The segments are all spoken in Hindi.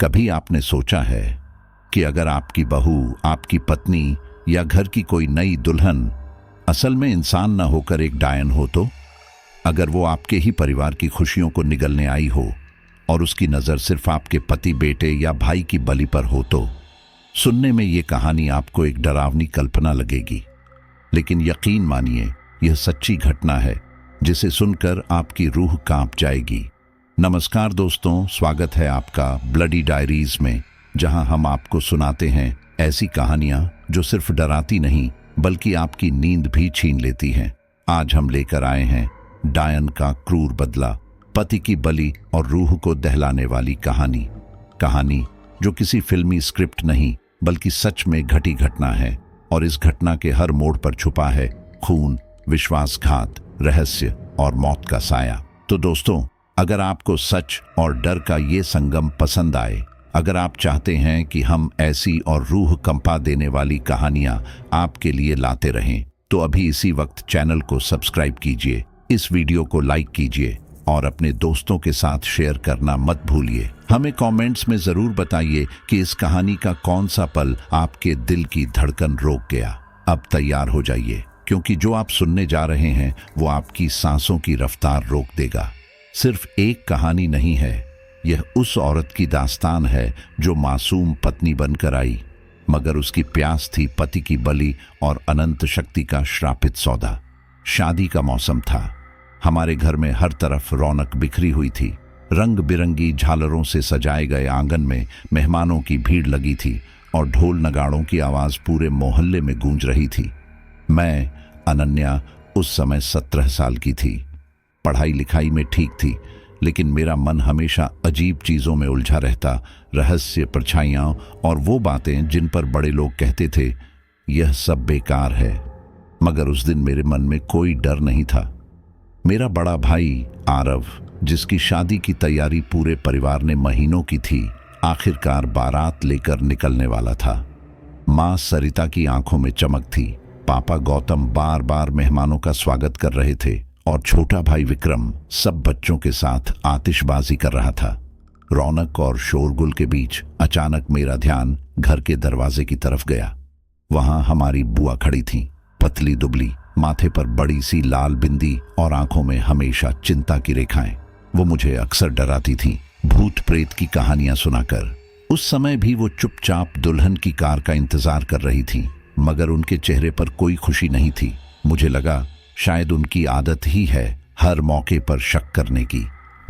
कभी आपने सोचा है कि अगर आपकी बहू, आपकी पत्नी या घर की कोई नई दुल्हन असल में इंसान न होकर एक डायन हो तो? अगर वो आपके ही परिवार की खुशियों को निगलने आई हो और उसकी नज़र सिर्फ आपके पति, बेटे या भाई की बलि पर हो तो? सुनने में ये कहानी आपको एक डरावनी कल्पना लगेगी, लेकिन यकीन मानिए यह सच्ची घटना है जिसे सुनकर आपकी रूह कांप जाएगी। नमस्कार दोस्तों, स्वागत है आपका ब्लडी डायरीज में, जहां हम आपको सुनाते हैं ऐसी कहानियां जो सिर्फ डराती नहीं बल्कि आपकी नींद भी छीन लेती हैं। आज हम लेकर आए हैं डायन का क्रूर बदला, पति की बलि और रूह को दहलाने वाली कहानी जो किसी फिल्मी स्क्रिप्ट नहीं बल्कि सच में घटी घटना है। और इस घटना के हर मोड़ पर छुपा है खून, विश्वासघात, रहस्य और मौत का साया। तो दोस्तों, अगर आपको सच और डर का ये संगम पसंद आए, अगर आप चाहते हैं कि हम ऐसी और रूह कंपा देने वाली कहानियां आपके लिए लाते रहें, तो अभी इसी वक्त चैनल को सब्सक्राइब कीजिए, इस वीडियो को लाइक कीजिए और अपने दोस्तों के साथ शेयर करना मत भूलिए। हमें कमेंट्स में जरूर बताइए कि इस कहानी का कौन सा पल आपके दिल की धड़कन रोक गया। अब तैयार हो जाइए, क्योंकि जो आप सुनने जा रहे हैं वो आपकी सांसों की रफ्तार रोक देगा। सिर्फ एक कहानी नहीं है, यह उस औरत की दास्तान है जो मासूम पत्नी बनकर आई, मगर उसकी प्यास थी पति की बलि और अनंत शक्ति का श्रापित सौदा। शादी का मौसम था। हमारे घर में हर तरफ रौनक बिखरी हुई थी। रंग बिरंगी झालरों से सजाए गए आंगन में मेहमानों की भीड़ लगी थी और ढोल नगाड़ों की आवाज पूरे मोहल्ले में गूंज रही थी। मैं, अनन्या, उस समय 17 साल की थी। पढ़ाई लिखाई में ठीक थी, लेकिन मेरा मन हमेशा अजीब चीजों में उलझा रहता। रहस्य, परछाइयां और वो बातें जिन पर बड़े लोग कहते थे यह सब बेकार है। मगर उस दिन मेरे मन में कोई डर नहीं था। मेरा बड़ा भाई आरव, जिसकी शादी की तैयारी पूरे परिवार ने महीनों की थी, आखिरकार बारात लेकर निकलने वाला था। माँ सरिता की आंखों में चमक थी। पापा गौतम बार बार मेहमानों का स्वागत कर रहे थे और छोटा भाई विक्रम सब बच्चों के साथ आतिशबाजी कर रहा था। रौनक और शोरगुल के बीच अचानक मेरा ध्यान घर के दरवाजे की तरफ गया। वहां हमारी बुआ खड़ी थी, पतली दुबली, माथे पर बड़ी सी लाल बिंदी और आंखों में हमेशा चिंता की रेखाएं। वो मुझे अक्सर डराती थी, भूत प्रेत की कहानियां सुनाकर। उस समय भी वो चुपचाप दुल्हन की कार का इंतजार कर रही थी, मगर उनके चेहरे पर कोई खुशी नहीं थी। मुझे लगा शायद उनकी आदत ही है हर मौके पर शक करने की।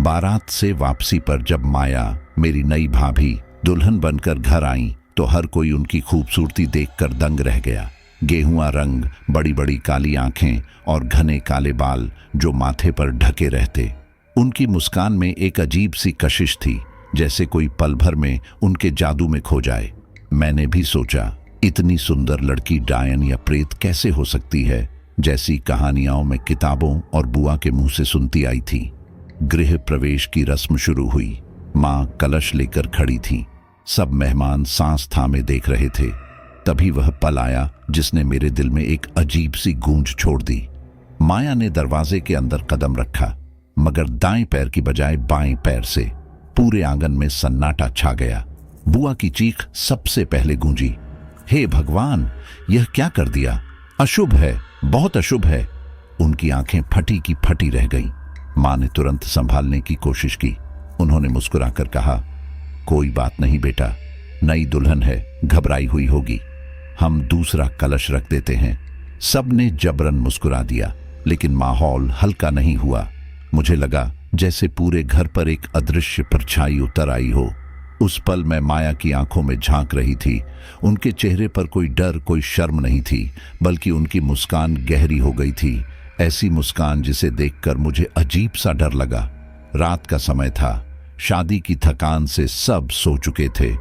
बारात से वापसी पर जब माया, मेरी नई भाभी, दुल्हन बनकर घर आई तो हर कोई उनकी खूबसूरती देखकर दंग रह गया। गेहुआ रंग, बड़ी बड़ी काली आंखें और घने काले बाल जो माथे पर ढके रहते। उनकी मुस्कान में एक अजीब सी कशिश थी, जैसे कोई पल भर में उनके जादू में खो जाए। मैंने भी सोचा, इतनी सुंदर लड़की डायन या प्रेत कैसे हो सकती है, जैसी कहानियों में किताबों और बुआ के मुंह से सुनती आई थी। गृह प्रवेश की रस्म शुरू हुई। माँ कलश लेकर खड़ी थी। सब मेहमान सांस थामे देख रहे थे। तभी वह पल आया जिसने मेरे दिल में एक अजीब सी गूंज छोड़ दी। माया ने दरवाजे के अंदर कदम रखा, मगर दाएं पैर की बजाय बाएं पैर से। पूरे आंगन में सन्नाटा छा गया। बुआ की चीख सबसे पहले गूंजी, हे भगवान, यह क्या कर दिया? अशुभ है, बहुत अशुभ है। उनकी आंखें फटी की फटी रह गईं। मां ने तुरंत संभालने की कोशिश की। उन्होंने मुस्कुराकर कहा, कोई बात नहीं बेटा, नई दुल्हन है, घबराई हुई होगी, हम दूसरा कलश रख देते हैं। सबने जबरन मुस्कुरा दिया, लेकिन माहौल हल्का नहीं हुआ। मुझे लगा जैसे पूरे घर पर एक अदृश्य परछाई उतर आई हो। उस पल मैं माया की आंखों में झांक रही थी। उनके चेहरे पर कोई डर, कोई शर्म नहीं थी, बल्कि उनकी मुस्कान गहरी हो गई थी। ऐसी मुस्कान जिसे देखकर मुझे अजीब सा डर लगा। रात का समय था। शादी की थकान से सब सो चुके थे।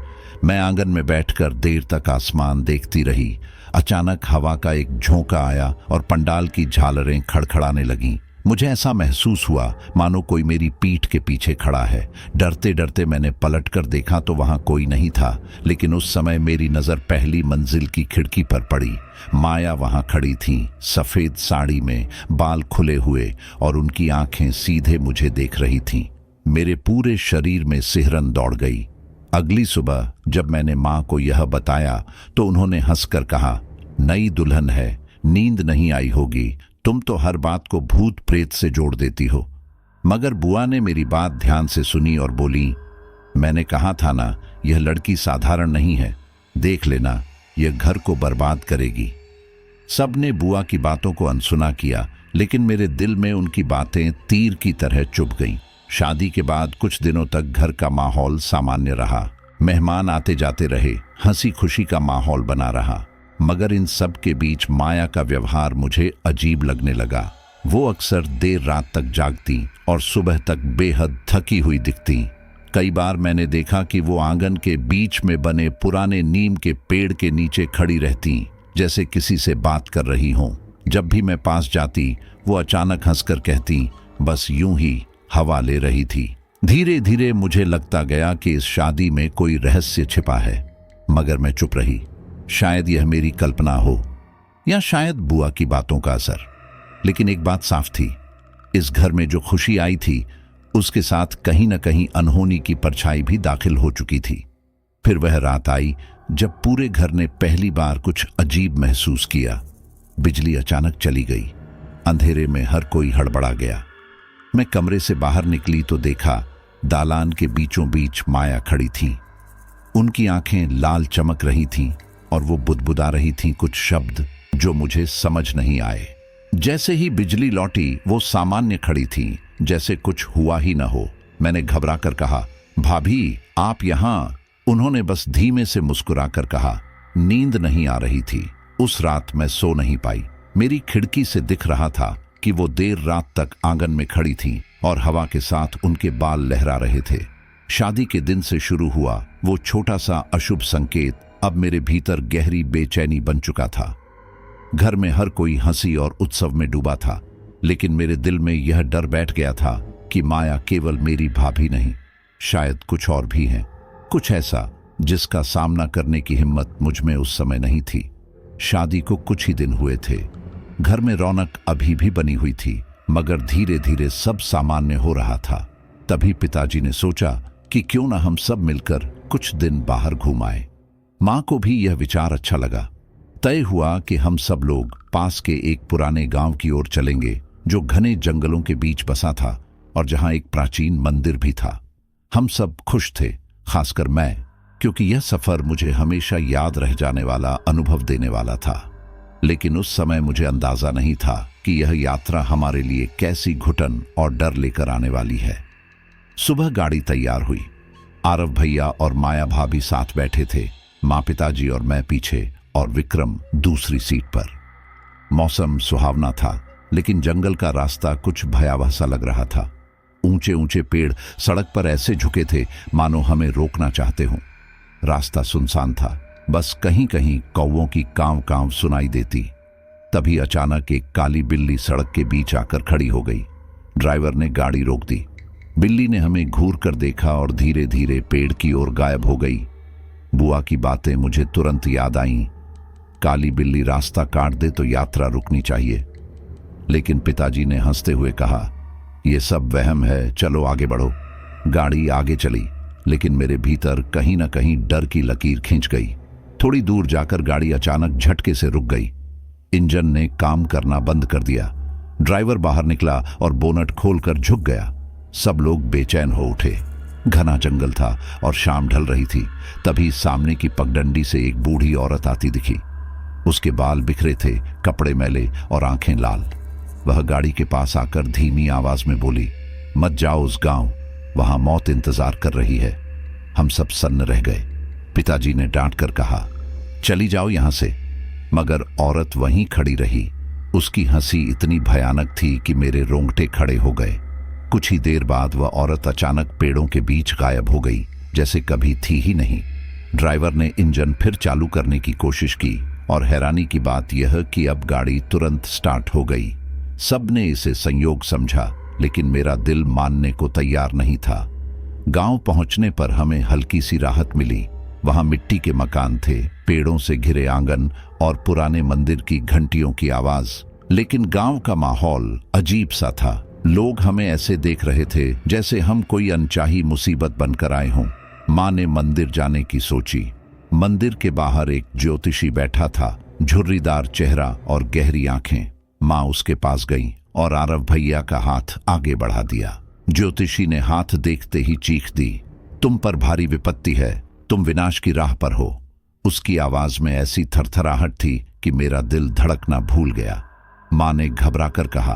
मैं आंगन में बैठकर देर तक आसमान देखती रही। अचानक हवा का एक झोंका आया और पंडाल की झालरें खड़खड़ाने लगीं। मुझे ऐसा महसूस हुआ मानो कोई मेरी पीठ के पीछे खड़ा है। डरते डरते मैंने पलटकर देखा तो वहां कोई नहीं था, लेकिन उस समय मेरी नजर पहली मंजिल की खिड़की पर पड़ी। माया वहां खड़ी थी, सफेद साड़ी में, बाल खुले हुए, और उनकी आंखें सीधे मुझे देख रही थीं। मेरे पूरे शरीर में सिहरन दौड़ गई। अगली सुबह जब मैंने माँ को यह बताया तो उन्होंने हंसकर कहा, नई दुल्हन है, नींद नहीं आई होगी, तुम तो हर बात को भूत प्रेत से जोड़ देती हो। मगर बुआ ने मेरी बात ध्यान से सुनी और बोली, मैंने कहा था ना, यह लड़की साधारण नहीं है, देख लेना, यह घर को बर्बाद करेगी। सबने बुआ की बातों को अनसुना किया, लेकिन मेरे दिल में उनकी बातें तीर की तरह चुभ गईं। शादी के बाद कुछ दिनों तक घर का माहौल सामान्य रहा, मेहमान आते जाते रहे, हंसी खुशी का माहौल बना रहा। मगर इन सब के बीच माया का व्यवहार मुझे अजीब लगने लगा। वो अक्सर देर रात तक जागती और सुबह तक बेहद थकी हुई दिखती। कई बार मैंने देखा कि वो आंगन के बीच में बने पुराने नीम के पेड़ के नीचे खड़ी रहती, जैसे किसी से बात कर रही हों। जब भी मैं पास जाती, वो अचानक हंसकर कहती, बस यूं ही हवा ले रही थी। धीरे धीरे मुझे लगता गया कि इस शादी में कोई रहस्य छिपा है, मगर मैं चुप रही। शायद यह मेरी कल्पना हो या शायद बुआ की बातों का असर। लेकिन एक बात साफ थी, इस घर में जो खुशी आई थी उसके साथ कहीं न कहीं अनहोनी की परछाई भी दाखिल हो चुकी थी। फिर वह रात आई जब पूरे घर ने पहली बार कुछ अजीब महसूस किया। बिजली अचानक चली गई, अंधेरे में हर कोई हड़बड़ा गया। मैं कमरे से बाहर निकली तो देखा दालान के बीचों बीच माया खड़ी थी। उनकी आंखें लाल चमक रही थीं और वो बुदबुदा रही थीं कुछ शब्द जो मुझे समझ नहीं आए। जैसे ही बिजली लौटी वो सामान्य खड़ी थी, जैसे कुछ हुआ ही न हो। मैंने घबराकर कहा, भाभी आप यहाँ? उन्होंने बस धीमे से मुस्कुराकर कहा, नींद नहीं आ रही थी, उस रात मैं सो नहीं पाई। मेरी खिड़की से दिख रहा था कि वो देर रात तक आंगन में खड़ी थीं और हवा के साथ उनके बाल लहरा रहे थे। शादी के दिन से शुरू हुआ वो छोटा सा अशुभ संकेत अब मेरे भीतर गहरी बेचैनी बन चुका था। घर में हर कोई हंसी और उत्सव में डूबा था, लेकिन मेरे दिल में यह डर बैठ गया था कि माया केवल मेरी भाभी नहीं, शायद कुछ और भी है, कुछ ऐसा जिसका सामना करने की हिम्मत मुझ में उस समय नहीं थी। शादी को कुछ ही दिन हुए थे। घर में रौनक अभी भी बनी हुई थी, मगर धीरे धीरे सब सामान्य हो रहा था। तभी पिताजी ने सोचा कि क्यों ना हम सब मिलकर कुछ दिन बाहर घूम आए। माँ को भी यह विचार अच्छा लगा। तय हुआ कि हम सब लोग पास के एक पुराने गांव की ओर चलेंगे जो घने जंगलों के बीच बसा था और जहां एक प्राचीन मंदिर भी था। हम सब खुश थे, खासकर मैं, क्योंकि यह सफर मुझे हमेशा याद रह जाने वाला अनुभव देने वाला था। लेकिन उस समय मुझे अंदाजा नहीं था कि यह यात्रा हमारे लिए कैसी घुटन और डर लेकर आने वाली है। सुबह गाड़ी तैयार हुई। आरव भैया और माया भाभी साथ बैठे थे, माँ पिताजी और मैं पीछे और विक्रम दूसरी सीट पर। मौसम सुहावना था, लेकिन जंगल का रास्ता कुछ भयावह सा लग रहा था। ऊंचे ऊंचे पेड़ सड़क पर ऐसे झुके थे मानो हमें रोकना चाहते हों। रास्ता सुनसान था, बस कहीं कहीं कौवों की कांव कांव सुनाई देती। तभी अचानक एक काली बिल्ली सड़क के बीच आकर खड़ी हो गई। ड्राइवर ने गाड़ी रोक दी। बिल्ली ने हमें घूर कर देखा और धीरे धीरे पेड़ की ओर गायब हो गई। बुआ की बातें मुझे तुरंत याद आईं। काली बिल्ली रास्ता काट दे तो यात्रा रुकनी चाहिए। लेकिन पिताजी ने हंसते हुए कहा, यह सब वहम है, चलो आगे बढ़ो। गाड़ी आगे चली, लेकिन मेरे भीतर कहीं ना कहीं डर की लकीर खींच गई। थोड़ी दूर जाकर गाड़ी अचानक झटके से रुक गई। इंजन ने काम करना बंद कर दिया। ड्राइवर बाहर निकला और बोनट खोलकर झुक गया। सब लोग बेचैन हो उठे। घना जंगल था और शाम ढल रही थी। तभी सामने की पगडंडी से एक बूढ़ी औरत आती दिखी। उसके बाल बिखरे थे, कपड़े मैले और आंखें लाल। वह गाड़ी के पास आकर धीमी आवाज में बोली, मत जाओ उस गांव, वहां मौत इंतजार कर रही है। हम सब सन्न रह गए। पिताजी ने डांट कर कहा, चली जाओ यहां से, मगर औरत वहीं खड़ी रही। उसकी हंसी इतनी भयानक थी कि मेरे रोंगटे खड़े हो गए। कुछ ही देर बाद वह औरत अचानक पेड़ों के बीच गायब हो गई, जैसे कभी थी ही नहीं। ड्राइवर ने इंजन फिर चालू करने की कोशिश की और हैरानी की बात यह कि अब गाड़ी तुरंत स्टार्ट हो गई। सबने इसे संयोग समझा, लेकिन मेरा दिल मानने को तैयार नहीं था। गांव पहुंचने पर हमें हल्की सी राहत मिली। वहां मिट्टी के मकान थे, पेड़ों से घिरे आंगन और पुराने मंदिर की घंटियों की आवाज। लेकिन गांव का माहौल अजीब सा था। लोग हमें ऐसे देख रहे थे जैसे हम कोई अनचाही मुसीबत बनकर आए हों। माँ ने मंदिर जाने की सोची। मंदिर के बाहर एक ज्योतिषी बैठा था, झुर्रीदार चेहरा और गहरी आंखें। माँ उसके पास गई और आरव भैया का हाथ आगे बढ़ा दिया। ज्योतिषी ने हाथ देखते ही चीख दी, तुम पर भारी विपत्ति है, तुम विनाश की राह पर हो। उसकी आवाज में ऐसी थरथराहट थी कि मेरा दिल धड़कना भूल गया। माँ ने घबराकर कहा,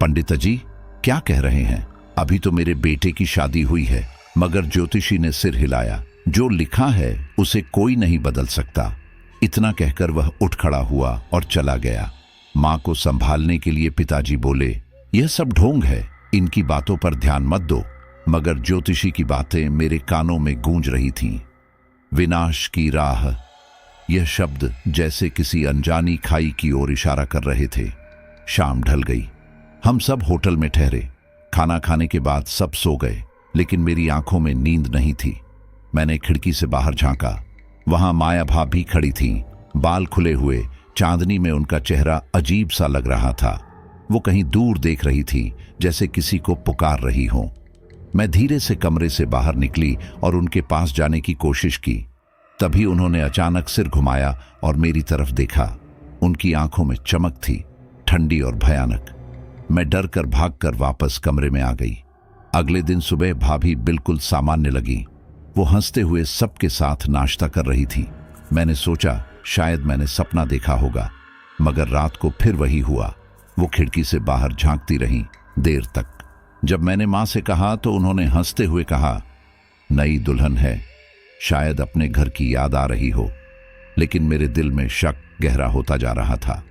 पंडित जी क्या कह रहे हैं? अभी तो मेरे बेटे की शादी हुई है। मगर ज्योतिषी ने सिर हिलाया, जो लिखा है उसे कोई नहीं बदल सकता। इतना कहकर वह उठ खड़ा हुआ और चला गया। माँ को संभालने के लिए पिताजी बोले, यह सब ढोंग है, इनकी बातों पर ध्यान मत दो। मगर ज्योतिषी की बातें मेरे कानों में गूंज रही थीं। विनाश की राह, यह शब्द जैसे किसी अनजानी खाई की ओर इशारा कर रहे थे। शाम ढल गई। हम सब होटल में ठहरे। खाना खाने के बाद सब सो गए, लेकिन मेरी आंखों में नींद नहीं थी। मैंने खिड़की से बाहर झांका। वहां माया भाभी खड़ी थी, बाल खुले हुए। चांदनी में उनका चेहरा अजीब सा लग रहा था। वो कहीं दूर देख रही थी, जैसे किसी को पुकार रही हो। मैं धीरे से कमरे से बाहर निकली और उनके पास जाने की कोशिश की। तभी उन्होंने अचानक सिर घुमाया और मेरी तरफ देखा। उनकी आंखों में चमक थी, ठंडी और भयानक। मैं डर कर भागकर वापस कमरे में आ गई। अगले दिन सुबह भाभी बिल्कुल सामान्य लगी। वो हंसते हुए सबके साथ नाश्ता कर रही थी। मैंने सोचा शायद मैंने सपना देखा होगा, मगर रात को फिर वही हुआ। वो खिड़की से बाहर झांकती रहीं देर तक। जब मैंने माँ से कहा तो उन्होंने हंसते हुए कहा, नई दुल्हन है, शायद अपने घर की याद आ रही हो। लेकिन मेरे दिल में शक गहरा होता जा रहा था।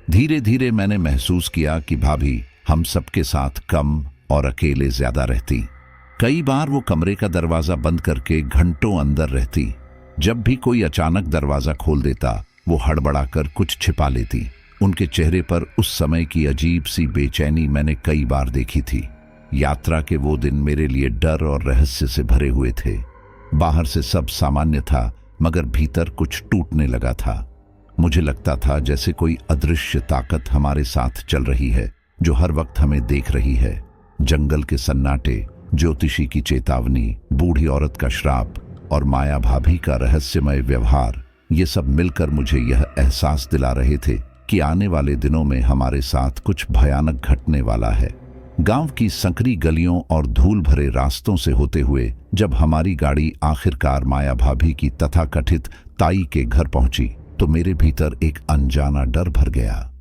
धीरे धीरे मैंने महसूस किया कि भाभी हम सबके साथ कम और अकेले ज्यादा रहती। कई बार वो कमरे का दरवाजा बंद करके घंटों अंदर रहती। जब भी कोई अचानक दरवाजा खोल देता, वो हड़बड़ाकर कुछ छिपा लेती। उनके चेहरे पर उस समय की अजीब सी बेचैनी मैंने कई बार देखी थी। यात्रा के वो दिन मेरे लिए डर और रहस्य से भरे हुए थे। बाहर से सब सामान्य था, मगर भीतर कुछ टूटने लगा था। मुझे लगता था जैसे कोई अदृश्य ताकत हमारे साथ चल रही है, जो हर वक्त हमें देख रही है। जंगल के सन्नाटे, ज्योतिषी की चेतावनी, बूढ़ी औरत का श्राप और माया भाभी का रहस्यमय व्यवहार, ये सब मिलकर मुझे यह एहसास दिला रहे थे कि आने वाले दिनों में हमारे साथ कुछ भयानक घटने वाला है। गांव की संकरी गलियों और धूल भरे रास्तों से होते हुए जब हमारी गाड़ी आखिरकार माया भाभी की तथाकथित ताई के घर पहुंची, तो मेरे भीतर एक अनजाना डर भर गया।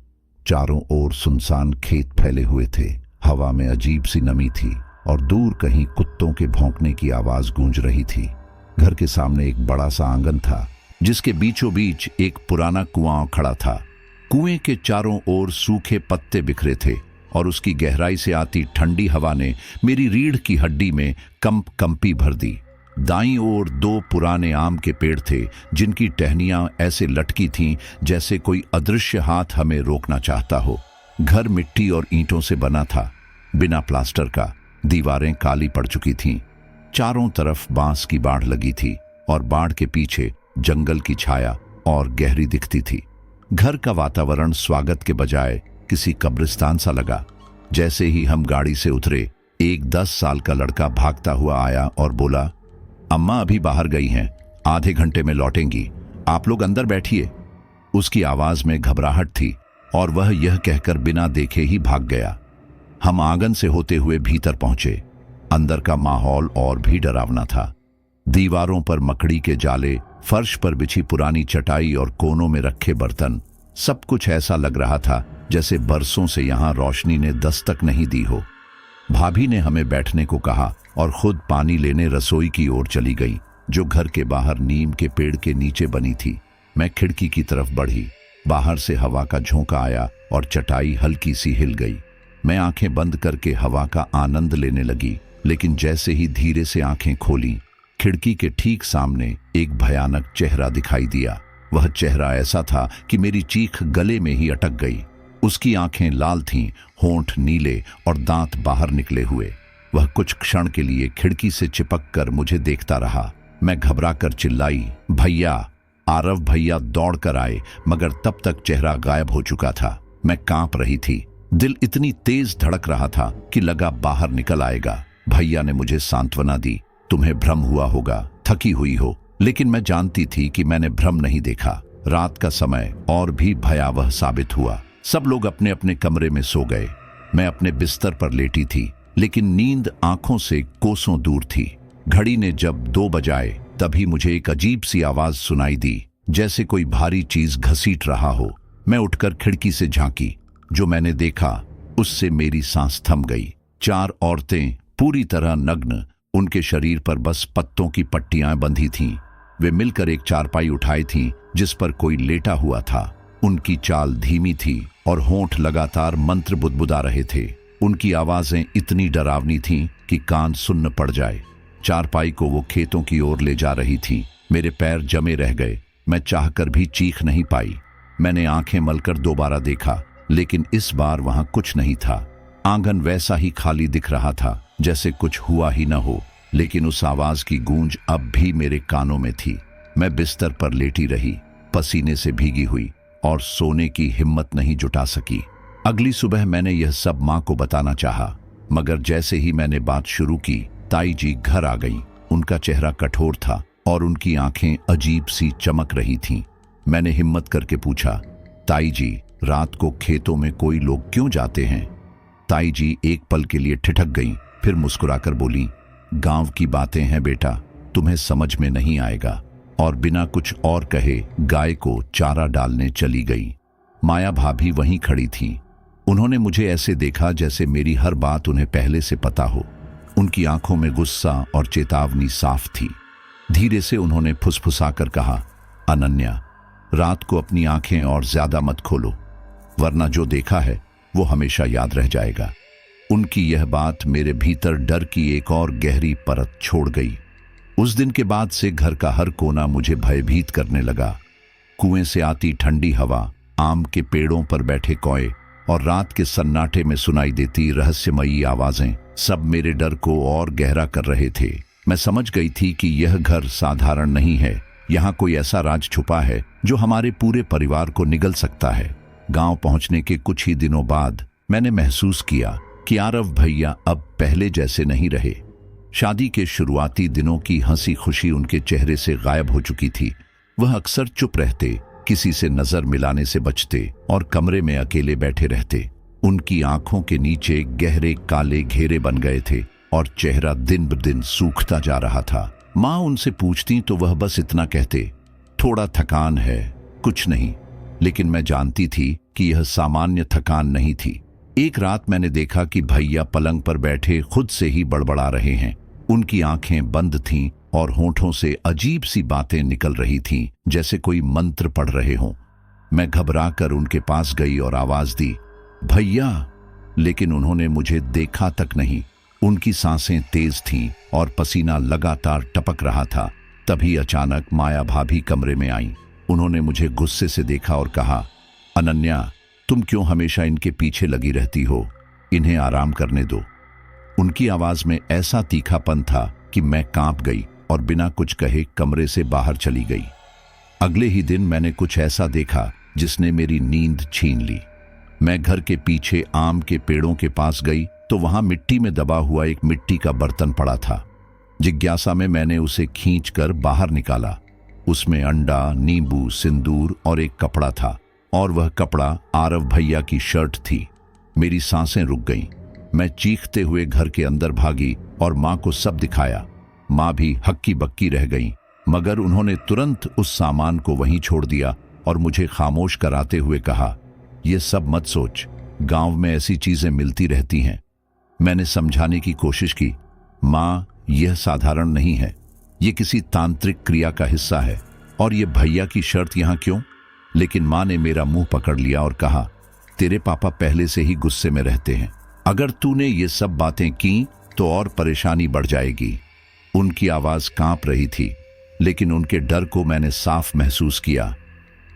चारों ओर सुनसान खेत फैले हुए थे, हवा में अजीब सी नमी थी और दूर कहीं कुत्तों के भौंकने की आवाज गूंज रही थी। घर के सामने एक बड़ा सा आंगन था, जिसके बीचों बीच एक पुराना कुआं खड़ा था। कुएं के चारों ओर सूखे पत्ते बिखरे थे और उसकी गहराई से आती ठंडी हवा ने मेरी रीढ़ की हड्डी में कंपी भर दी। दाईं ओर दो पुराने आम के पेड़ थे, जिनकी टहनियां ऐसे लटकी थीं जैसे कोई अदृश्य हाथ हमें रोकना चाहता हो। घर मिट्टी और ईंटों से बना था, बिना प्लास्टर का। दीवारें काली पड़ चुकी थीं। चारों तरफ बांस की बाढ़ लगी थी और बाढ़ के पीछे जंगल की छाया और गहरी दिखती थी। घर का वातावरण स्वागत के बजाय किसी कब्रिस्तान सा लगा। जैसे ही हम गाड़ी से उतरे, एक 10 साल का लड़का भागता हुआ आया और बोला, अम्मा अभी बाहर गई हैं, आधे घंटे में लौटेंगी, आप लोग अंदर बैठिए। उसकी आवाज में घबराहट थी और वह यह कहकर बिना देखे ही भाग गया। हम आंगन से होते हुए भीतर पहुंचे। अंदर का माहौल और भी डरावना था। दीवारों पर मकड़ी के जाले, फर्श पर बिछी पुरानी चटाई और कोनों में रखे बर्तन, सब कुछ ऐसा लग रहा था जैसे बरसों से यहां रोशनी ने दस्तक नहीं दी हो। भाभी ने हमें बैठने को कहा और खुद पानी लेने रसोई की ओर चली गई, जो घर के बाहर नीम के पेड़ के नीचे बनी थी। मैं खिड़की की तरफ बढ़ी। बाहर से हवा का झोंका आया और चटाई हल्की सी हिल गई। मैं आंखें बंद करके हवा का आनंद लेने लगी, लेकिन जैसे ही धीरे से आंखें खोली, खिड़की के ठीक सामने एक भयानक चेहरा दिखाई दिया। वह चेहरा ऐसा था कि मेरी चीख गले में ही अटक गई। उसकी आंखें लाल थीं, होंठ नीले और दांत बाहर निकले हुए। वह कुछ क्षण के लिए खिड़की से चिपक कर मुझे देखता रहा। मैं घबरा कर चिल्लाई, भैया। आरव भैया दौड़ कर आए, मगर तब तक चेहरा गायब हो चुका था। मैं कांप रही थी। दिल इतनी तेज धड़क रहा था कि लगा बाहर निकल आएगा। भैया ने मुझे सांत्वना दी, तुम्हें भ्रम हुआ होगा, थकी हुई हो, लेकिन मैं जानती थी कि मैंने भ्रम नहीं देखा। रात का समय और भी भयावह साबित हुआ। सब लोग अपने अपने कमरे में सो गए। मैं अपने बिस्तर पर लेटी थी, लेकिन नींद आंखों से कोसों दूर थी। घड़ी ने जब 2 बजाए तभी मुझे एक अजीब सी आवाज सुनाई दी, जैसे कोई भारी चीज घसीट रहा हो। मैं उठकर खिड़की से झांकी। जो मैंने देखा उससे मेरी सांस थम गई। 4 औरतें पूरी तरह नग्न, उनके शरीर पर बस पत्तों की पट्टियां बंधी थीं। वे मिलकर एक चारपाई उठाई थीं जिस पर कोई लेटा हुआ था। उनकी चाल धीमी थी और होंठ लगातार मंत्र बुदबुदा रहे थे। उनकी आवाजें इतनी डरावनी थीं कि कान सुन्न पड़ जाए। चारपाई को वो खेतों की ओर ले जा रही थी। मेरे पैर जमे रह गए। मैं चाहकर भी चीख नहीं पाई। मैंने आंखें मलकर दोबारा देखा, लेकिन इस बार वहां कुछ नहीं था। आंगन वैसा ही खाली दिख रहा था जैसे कुछ हुआ ही न हो, लेकिन उस आवाज की गूंज अब भी मेरे कानों में थी। मैं बिस्तर पर लेटी रही, पसीने से भीगी हुई, और सोने की हिम्मत नहीं जुटा सकी। अगली सुबह मैंने यह सब मां को बताना चाहा, मगर जैसे ही मैंने बात शुरू की, ताई जी घर आ गईं। उनका चेहरा कठोर था और उनकी आंखें अजीब सी चमक रही थीं। मैंने हिम्मत करके पूछा, ताई जी, रात को खेतों में कोई लोग क्यों जाते हैं? ताई जी एक पल के लिए ठिठक गईं, फिर मुस्कुराकर बोली, गांव की बातें हैं बेटा, तुम्हें समझ में नहीं आएगा। और बिना कुछ और कहे गाय को चारा डालने चली गई। माया भाभी वहीं खड़ी थी। उन्होंने मुझे ऐसे देखा जैसे मेरी हर बात उन्हें पहले से पता हो। उनकी आंखों में गुस्सा और चेतावनी साफ थी। धीरे से उन्होंने फुसफुसाकर कहा, अनन्या, रात को अपनी आंखें और ज्यादा मत खोलो, वरना जो देखा है वो हमेशा याद रह जाएगा। उनकी यह बात मेरे भीतर डर की एक और गहरी परत छोड़ गई। उस दिन के बाद से घर का हर कोना मुझे भयभीत करने लगा। कुएं से आती ठंडी हवा, आम के पेड़ों पर बैठे कौए और रात के सन्नाटे में सुनाई देती रहस्यमयी आवाजें सब मेरे डर को और गहरा कर रहे थे। मैं समझ गई थी कि यह घर साधारण नहीं है। यहाँ कोई ऐसा राज छुपा है जो हमारे पूरे परिवार को निगल सकता है। गांव पहुंचने के कुछ ही दिनों बाद मैंने महसूस किया कि आरव भैया अब पहले जैसे नहीं रहे। शादी के शुरुआती दिनों की हंसी खुशी उनके चेहरे से गायब हो चुकी थी। वह अक्सर चुप रहते, किसी से नजर मिलाने से बचते और कमरे में अकेले बैठे रहते। उनकी आंखों के नीचे गहरे काले घेरे बन गए थे और चेहरा दिन ब दिन सूखता जा रहा था। माँ उनसे पूछती तो वह बस इतना कहते, थोड़ा थकान है, कुछ नहीं। लेकिन मैं जानती थी कि यह सामान्य थकान नहीं थी। एक रात मैंने देखा कि भैया पलंग पर बैठे खुद से ही बड़बड़ा रहे हैं। उनकी आंखें बंद थीं और होंठों से अजीब सी बातें निकल रही थीं, जैसे कोई मंत्र पढ़ रहे हों। मैं घबराकर उनके पास गई और आवाज दी, भैया, लेकिन उन्होंने मुझे देखा तक नहीं। उनकी सांसें तेज थीं और पसीना लगातार टपक रहा था। तभी अचानक माया भाभी कमरे में आईं। उन्होंने मुझे गुस्से से देखा और कहा, अनन्या, तुम क्यों हमेशा इनके पीछे लगी रहती हो? इन्हें आराम करने दो। उनकी आवाज में ऐसा तीखापन था कि मैं कांप गई और बिना कुछ कहे कमरे से बाहर चली गई। अगले ही दिन मैंने कुछ ऐसा देखा जिसने मेरी नींद छीन ली। मैं घर के पीछे आम के पेड़ों के पास गई तो वहां मिट्टी में दबा हुआ एक मिट्टी का बर्तन पड़ा था। जिज्ञासा में मैंने उसे खींचकर बाहर निकाला। उसमें अंडा, नींबू, सिंदूर और एक कपड़ा था, और वह कपड़ा आरव भैया की शर्ट थी। मेरी सांसें रुक गईं। मैं चीखते हुए घर के अंदर भागी और माँ को सब दिखाया। माँ भी हक्की बक्की रह गई, मगर उन्होंने तुरंत उस सामान को वहीं छोड़ दिया और मुझे खामोश कराते हुए कहा, यह सब मत सोच, गांव में ऐसी चीजें मिलती रहती हैं। मैंने समझाने की कोशिश की, माँ, यह साधारण नहीं है, यह किसी तांत्रिक क्रिया का हिस्सा है। और ये भैया की शर्त यहाँ क्यों? लेकिन माँ ने मेरा मुंह पकड़ लिया और कहा, तेरे पापा पहले से ही गुस्से में रहते हैं। अगर तूने ये सब बातें की तो और परेशानी बढ़ जाएगी। उनकी आवाज कांप रही थी, लेकिन उनके डर को मैंने साफ महसूस किया।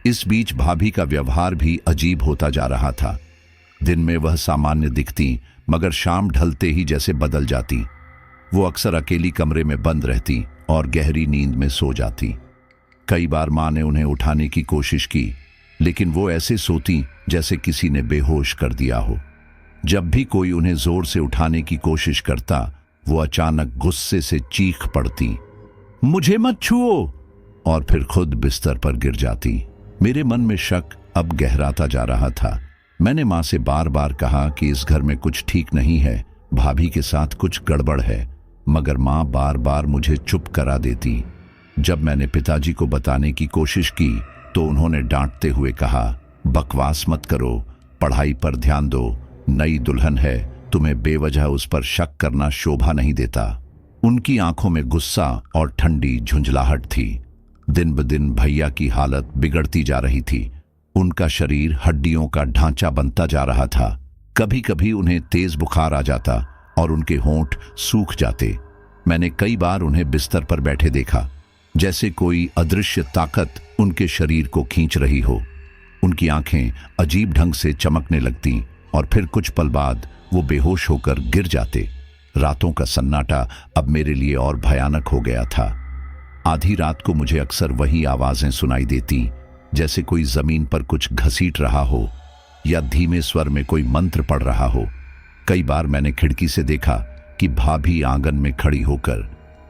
इस बीच भाभी का व्यवहार भी अजीब होता जा रहा था। दिन में वह सामान्य दिखती, मगर शाम ढलते ही जैसे बदल जाती। वो अक्सर अकेली कमरे में बंद रहती और गहरी नींद में सो जाती। कई बार माँ ने उन्हें उठाने की कोशिश की, लेकिन वो ऐसे सोती जैसे किसी ने बेहोश कर दिया हो। जब भी कोई उन्हें जोर से उठाने की कोशिश करता, वो अचानक गुस्से से चीख पड़ती, मुझे मत छुओ, और फिर खुद बिस्तर पर गिर जाती। मेरे मन में शक अब गहराता जा रहा था। मैंने माँ से बार बार कहा कि इस घर में कुछ ठीक नहीं है, भाभी के साथ कुछ गड़बड़ है, मगर माँ बार बार मुझे चुप करा देती। जब मैंने पिताजी को बताने की कोशिश की तो उन्होंने डांटते हुए कहा, बकवास मत करो, पढ़ाई पर ध्यान दो, नई दुल्हन है, तुम्हें बेवजह उस पर शक करना शोभा नहीं देता। उनकी आंखों में गुस्सा और ठंडी झुंझलाहट थी। दिन ब दिन भैया की हालत बिगड़ती जा रही थी। उनका शरीर हड्डियों का ढांचा बनता जा रहा था। कभी कभी उन्हें तेज बुखार आ जाता और उनके होंठ सूख जाते। मैंने कई बार उन्हें बिस्तर पर बैठे देखा, जैसे कोई अदृश्य ताकत उनके शरीर को खींच रही हो। उनकी आंखें अजीब ढंग से चमकने लगतीं और फिर कुछ पल बाद वो बेहोश होकर गिर जाते। रातों का सन्नाटा अब मेरे लिए और भयानक हो गया था। आधी रात को मुझे अक्सर वही आवाजें सुनाई देती, जैसे कोई जमीन पर कुछ घसीट रहा हो या धीमे स्वर में कोई मंत्र पढ़ रहा हो। कई बार मैंने खिड़की से देखा कि भाभी आंगन में खड़ी होकर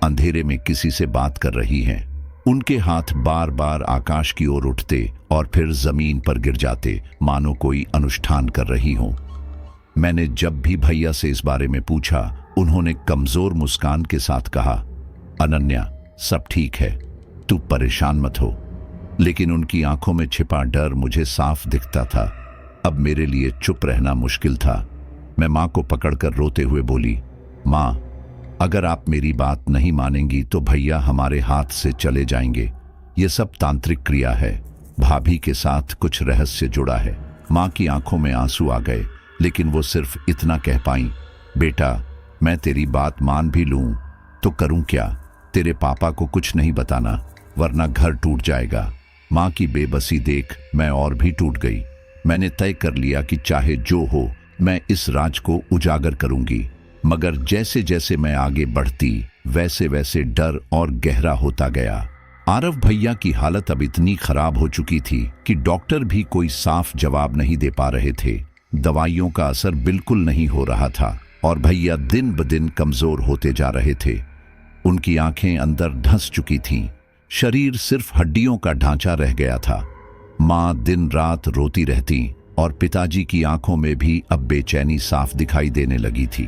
अंधेरे में किसी से बात कर रही हैं। उनके हाथ बार बार आकाश की ओर उठते और फिर जमीन पर गिर जाते, मानो कोई अनुष्ठान कर रही हो। मैंने जब भी भैया से इस बारे में पूछा, उन्होंने कमजोर मुस्कान के साथ कहा, अनन्या, सब ठीक है, तू परेशान मत हो। लेकिन उनकी आंखों में छिपा डर मुझे साफ दिखता था। अब मेरे लिए चुप रहना मुश्किल था। मैं मां को पकड़कर रोते हुए बोली, मां, अगर आप मेरी बात नहीं मानेंगी तो भैया हमारे हाथ से चले जाएंगे। ये सब तांत्रिक क्रिया है, भाभी के साथ कुछ रहस्य जुड़ा है। मां की आंखों में आंसू आ गए, लेकिन वो सिर्फ इतना कह पाई, बेटा, मैं तेरी बात मान भी लूं तो करूं क्या? तेरे पापा को कुछ नहीं बताना, वरना घर टूट जाएगा। मां की बेबसी देख मैं और भी टूट गई। मैंने तय कर लिया कि चाहे जो हो, मैं इस राज को उजागर करूंगी। मगर जैसे जैसे मैं आगे बढ़ती, वैसे वैसे डर और गहरा होता गया। आरव भैया की हालत अब इतनी खराब हो चुकी थी कि डॉक्टर भी कोई साफ जवाब नहीं दे पा रहे थे। दवाइयों का असर बिल्कुल नहीं हो रहा था और भैया दिन ब दिन कमजोर होते जा रहे थे। उनकी आंखें अंदर धंस चुकी थीं, शरीर सिर्फ हड्डियों का ढांचा रह गया था। मां दिन रात रोती रहती और पिताजी की आंखों में भी अब बेचैनी साफ दिखाई देने लगी थी।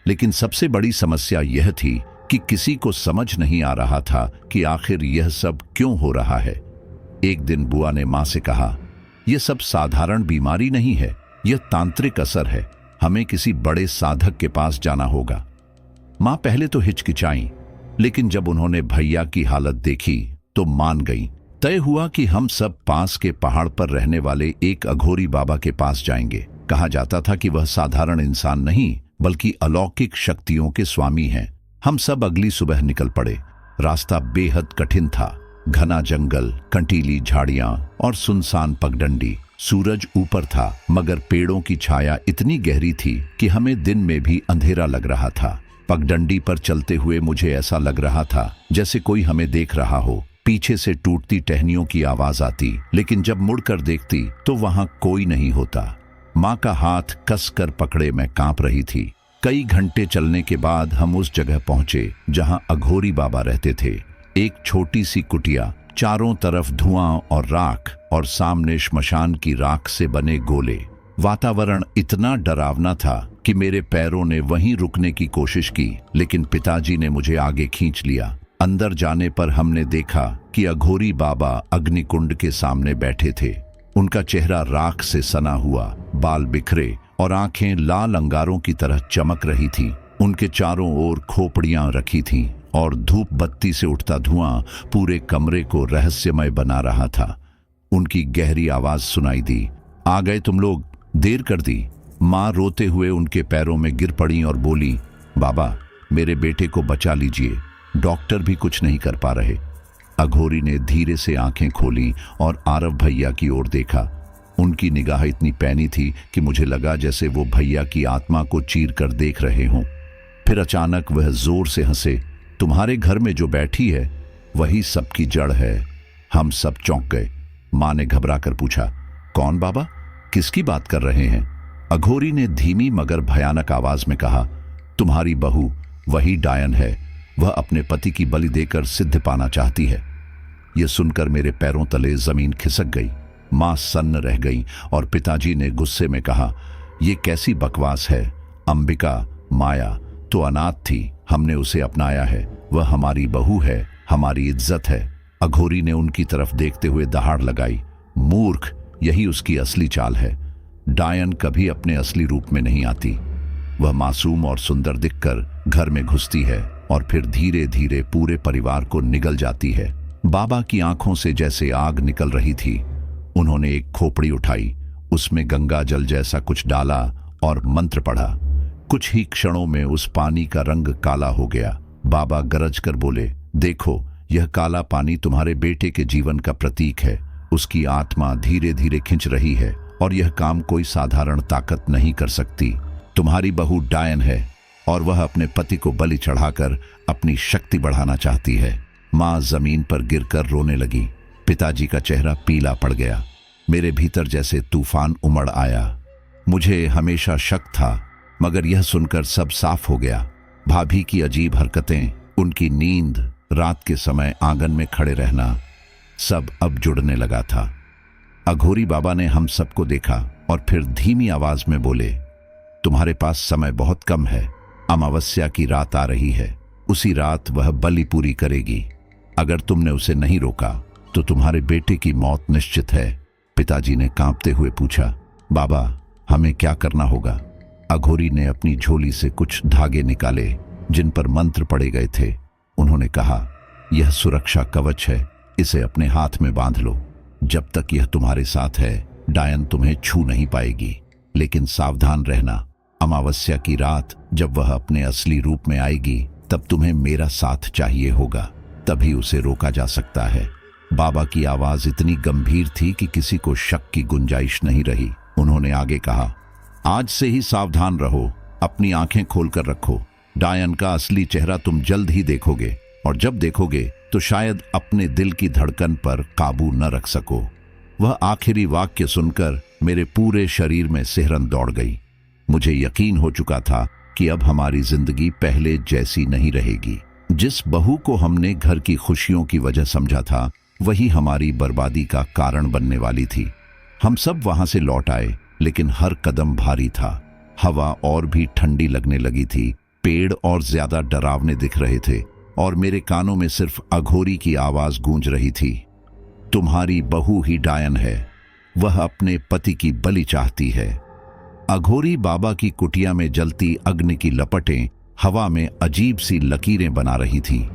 लेकिन सबसे बड़ी समस्या यह थी कि किसी को समझ नहीं आ रहा था कि आखिर यह सब क्यों हो रहा है। एक दिन बुआ ने मां से कहा, यह सब साधारण बीमारी नहीं है, यह तांत्रिक असर है, हमें किसी बड़े साधक के पास जाना होगा। मां पहले तो हिचकिचाईं, लेकिन जब उन्होंने भैया की हालत देखी तो मान गईं। तय हुआ कि हम सब पास के पहाड़ पर रहने वाले एक अघोरी बाबा के पास जाएंगे। कहा जाता था कि वह साधारण इंसान नहीं, बल्कि अलौकिक शक्तियों के स्वामी हैं। हम सब अगली सुबह निकल पड़े। रास्ता बेहद कठिन था, घना जंगल, कंटीली झाड़ियां और सुनसान पगडंडी। सूरज ऊपर था, मगर पेड़ों की छाया इतनी गहरी थी कि हमें दिन में भी अंधेरा लग रहा था। पगडंडी पर चलते हुए मुझे ऐसा लग रहा था जैसे कोई हमें देख रहा हो। पीछे से टूटती टहनियों की आवाज आती, लेकिन जब मुड़कर देखती तो वहां कोई नहीं होता। मां का हाथ कसकर पकड़े मैं कांप रही थी। कई घंटे चलने के बाद हम उस जगह पहुंचे जहां अघोरी बाबा रहते थे। एक छोटी सी कुटिया, चारों तरफ धुआं और राख, और सामने श्मशान की राख से बने गोले। वातावरण इतना डरावना था कि मेरे पैरों ने वहीं रुकने की कोशिश की, लेकिन पिताजी ने मुझे आगे खींच लिया। अंदर जाने पर हमने देखा कि अघोरी बाबा अग्निकुंड के सामने बैठे थे। उनका चेहरा राख से सना हुआ, बाल बिखरे और आंखें लाल अंगारों की तरह चमक रही थी। उनके चारों ओर खोपड़ियां रखी थीं और धूप बत्ती से उठता धुआं पूरे कमरे को रहस्यमय बना रहा था। उनकी गहरी आवाज सुनाई दी, आ गए तुम लोग, देर कर दी। मां रोते हुए उनके पैरों में गिर पड़ी और बोली, बाबा, मेरे बेटे को बचा लीजिए, डॉक्टर भी कुछ नहीं कर पा रहे। अघोरी ने धीरे से आंखें खोली और आरव भैया की ओर देखा। उनकी निगाह इतनी पैनी थी कि मुझे लगा जैसे वो भैया की आत्मा को चीर कर देख रहे हों। फिर अचानक वह जोर से हंसे, तुम्हारे घर में जो बैठी है वही सबकी जड़ है। हम सब चौंक गए। मां ने घबरा कर पूछा, कौन बाबा, किसकी बात कर रहे हैं? अघोरी ने धीमी मगर भयानक आवाज में कहा, तुम्हारी बहू, वही डायन है, वह अपने पति की बलि देकर सिद्ध पाना चाहती है। यह सुनकर मेरे पैरों तले जमीन खिसक गई। मां सन्न रह गई और पिताजी ने गुस्से में कहा, यह कैसी बकवास है? अंबिका माया तो अनाथ थी, हमने उसे अपनाया है। वह हमारी बहू है, हमारी इज्जत है। अघोरी ने उनकी तरफ देखते हुए दहाड़ लगाई। मूर्ख, यही उसकी असली चाल है। डायन कभी अपने असली रूप में नहीं आती। वह मासूम और सुंदर दिखकर घर में घुसती है और फिर धीरे धीरे पूरे परिवार को निगल जाती है। बाबा की आंखों से जैसे आग निकल रही थी। उन्होंने एक खोपड़ी उठाई, उसमें गंगा जल जैसा कुछ डाला और मंत्र पढ़ा। कुछ ही क्षणों में उस पानी का रंग काला हो गया। बाबा गरज कर बोले, देखो, यह काला पानी तुम्हारे बेटे के जीवन का प्रतीक है। उसकी आत्मा धीरे धीरे खिंच रही है और यह काम कोई साधारण ताकत नहीं कर सकती। तुम्हारी बहू डायन है और वह अपने पति को बलि चढ़ाकर अपनी शक्ति बढ़ाना चाहती है। मां जमीन पर गिरकर रोने लगी। पिताजी का चेहरा पीला पड़ गया। मेरे भीतर जैसे तूफान उमड़ आया। मुझे हमेशा शक था, मगर यह सुनकर सब साफ हो गया। भाभी की अजीब हरकतें, उनकी नींद, रात के समय आंगन में खड़े रहना, सब अब जुड़ने लगा था। अघोरी बाबा ने हम सबको देखा और फिर धीमी आवाज में बोले, तुम्हारे पास समय बहुत कम है। अमावस्या की रात आ रही है। उसी रात वह बलि पूरी करेगी। अगर तुमने उसे नहीं रोका तो तुम्हारे बेटे की मौत निश्चित है। पिताजी ने कांपते हुए पूछा, बाबा, हमें क्या करना होगा? अघोरी ने अपनी झोली से कुछ धागे निकाले जिन पर मंत्र पड़े गए थे। उन्होंने कहा, यह सुरक्षा कवच है, इसे अपने हाथ में बांध लो। जब तक यह तुम्हारे साथ है, डायन तुम्हें छू नहीं पाएगी। लेकिन सावधान रहना, अमावस्या की रात जब वह अपने असली रूप में आएगी, तब तुम्हें मेरा साथ चाहिए होगा, तभी उसे रोका जा सकता है। बाबा की आवाज इतनी गंभीर थी कि किसी को शक की गुंजाइश नहीं रही। उन्होंने आगे कहा, आज से ही सावधान रहो, अपनी आंखें खोलकर रखो। डायन का असली चेहरा तुम जल्द ही देखोगे, और जब देखोगे तो शायद अपने दिल की धड़कन पर काबू न रख सको। वह आखिरी वाक्य सुनकर मेरे पूरे शरीर में सिहरन दौड़ गई। मुझे यकीन हो चुका था कि अब हमारी जिंदगी पहले जैसी नहीं रहेगी। जिस बहू को हमने घर की खुशियों की वजह समझा था, वही हमारी बर्बादी का कारण बनने वाली थी। हम सब वहां से लौट आए, लेकिन हर कदम भारी था। हवा और भी ठंडी लगने लगी थी, पेड़ और ज्यादा डरावने दिख रहे थे, और मेरे कानों में सिर्फ अघोरी की आवाज गूंज रही थी, तुम्हारी बहू ही डायन है, वह अपने पति की बलि चाहती है। अघोरी बाबा की कुटिया में जलती अग्नि की लपटें हवा में अजीब सी लकीरें बना रही थी।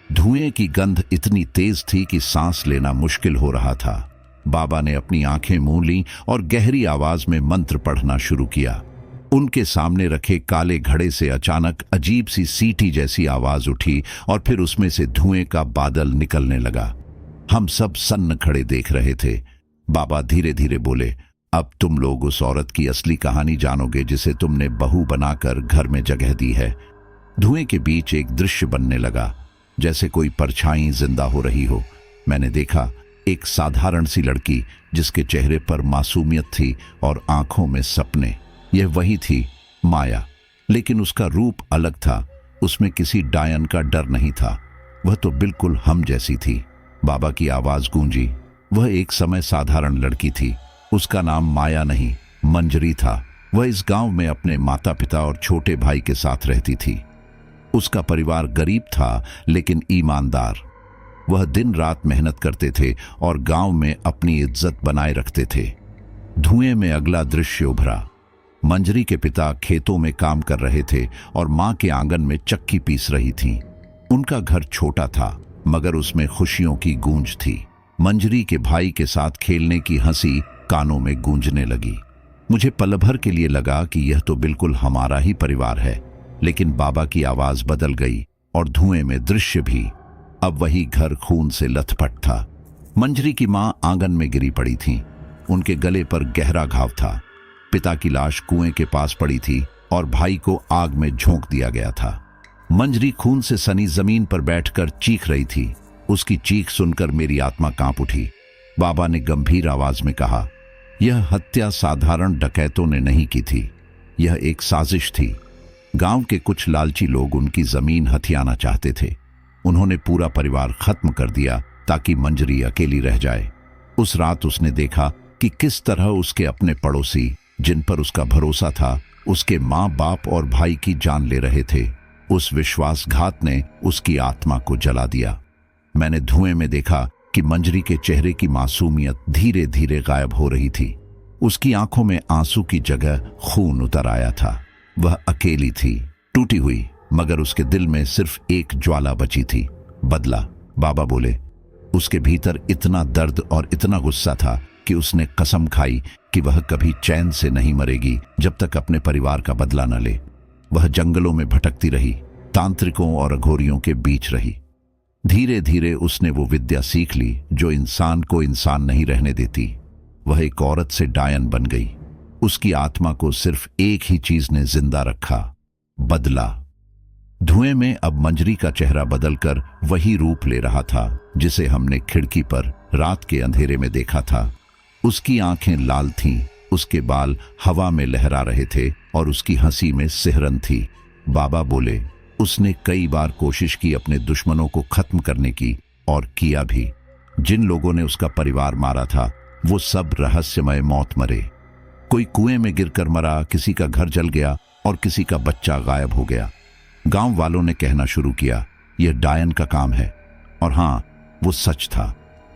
धुएं की गंध इतनी तेज थी कि सांस लेना मुश्किल हो रहा था। बाबा ने अपनी आंखें मूंद लीं और गहरी आवाज में मंत्र पढ़ना शुरू किया। उनके सामने रखे काले घड़े से अचानक अजीब सी सीटी जैसी आवाज उठी और फिर उसमें से धुएं का बादल निकलने लगा। हम सब सन्न खड़े देख रहे थे। बाबा धीरे धीरे बोले, अब तुम लोग उस औरत की असली कहानी जानोगे जिसे तुमने बहू बनाकर घर में जगह दी है। धुएं के बीच एक दृश्य बनने लगा, जैसे कोई परछाई जिंदा हो रही हो। मैंने देखा एक साधारण सी लड़की जिसके चेहरे पर मासूमियत थी और आंखों में सपने। यह वही थी, माया, लेकिन उसका रूप अलग था। उसमें किसी डायन का डर नहीं था, वह तो बिल्कुल हम जैसी थी। बाबा की आवाज गूंजी, वह एक समय साधारण लड़की थी। उसका नाम माया नहीं, मंजरी था। वह इस गांव में अपने माता पिता और छोटे भाई के साथ रहती थी। उसका परिवार गरीब था लेकिन ईमानदार। वह दिन रात मेहनत करते थे और गांव में अपनी इज्जत बनाए रखते थे। धुएं में अगला दृश्य उभरा। मंजरी के पिता खेतों में काम कर रहे थे और मां के आंगन में चक्की पीस रही थी। उनका घर छोटा था मगर उसमें खुशियों की गूंज थी। मंजरी के भाई के साथ खेलने की हंसी कानों में गूंजने लगी। मुझे पल भर के लिए लगा कि यह तो बिल्कुल हमारा ही परिवार है, लेकिन बाबा की आवाज बदल गई और धुएं में दृश्य भी। अब वही घर खून से लथपथ था। मंजरी की मां आंगन में गिरी पड़ी थी। उनके गले पर गहरा घाव था। पिता की लाश कुएं के पास पड़ी थी और भाई को आग में झोंक दिया गया था। मंजरी खून से सनी जमीन पर बैठकर चीख रही थी। उसकी चीख सुनकर मेरी आत्मा कांप उठी। बाबा ने गंभीर आवाज में कहा, यह हत्या साधारण डकैतों ने नहीं की थी, यह एक साजिश थी। गांव के कुछ लालची लोग उनकी जमीन हथियाना चाहते थे। उन्होंने पूरा परिवार खत्म कर दिया ताकि मंजरी अकेली रह जाए। उस रात उसने देखा कि किस तरह उसके अपने पड़ोसी, जिन पर उसका भरोसा था, उसके माँ बाप और भाई की जान ले रहे थे। उस विश्वासघात ने उसकी आत्मा को जला दिया। मैंने धुएं में देखा कि मंजरी के चेहरे की मासूमियत धीरे धीरे गायब हो रही थी। उसकी आंखों में आंसू की जगह खून उतर आया था। वह अकेली थी, टूटी हुई, मगर उसके दिल में सिर्फ एक ज्वाला बची थी, बदला। बाबा बोले। उसके भीतर इतना दर्द और इतना गुस्सा था कि उसने कसम खाई कि वह कभी चैन से नहीं मरेगी जब तक अपने परिवार का बदला न ले। वह जंगलों में भटकती रही, तांत्रिकों और अघोरियों के बीच रही। धीरे धीरे उसने वो विद्या सीख ली जो इंसान को इंसान नहीं रहने देती। वह एक औरत से डायन बन गई। उसकी आत्मा को सिर्फ एक ही चीज ने जिंदा रखा, बदला। धुएं में अब मंजरी का चेहरा बदलकर वही रूप ले रहा था जिसे हमने खिड़की पर रात के अंधेरे में देखा था। उसकी आंखें लाल थीं, उसके बाल हवा में लहरा रहे थे और उसकी हंसी में सिहरन थी। बाबा बोले, उसने कई बार कोशिश की अपने दुश्मनों को खत्म करने की, और किया भी। जिन लोगों ने उसका परिवार मारा था वो सब रहस्यमय मौत मरे। कोई कुएं में गिरकर मरा, किसी का घर जल गया और किसी का बच्चा गायब हो गया। गांव वालों ने कहना शुरू किया, यह डायन का काम है। और हां, वो सच था।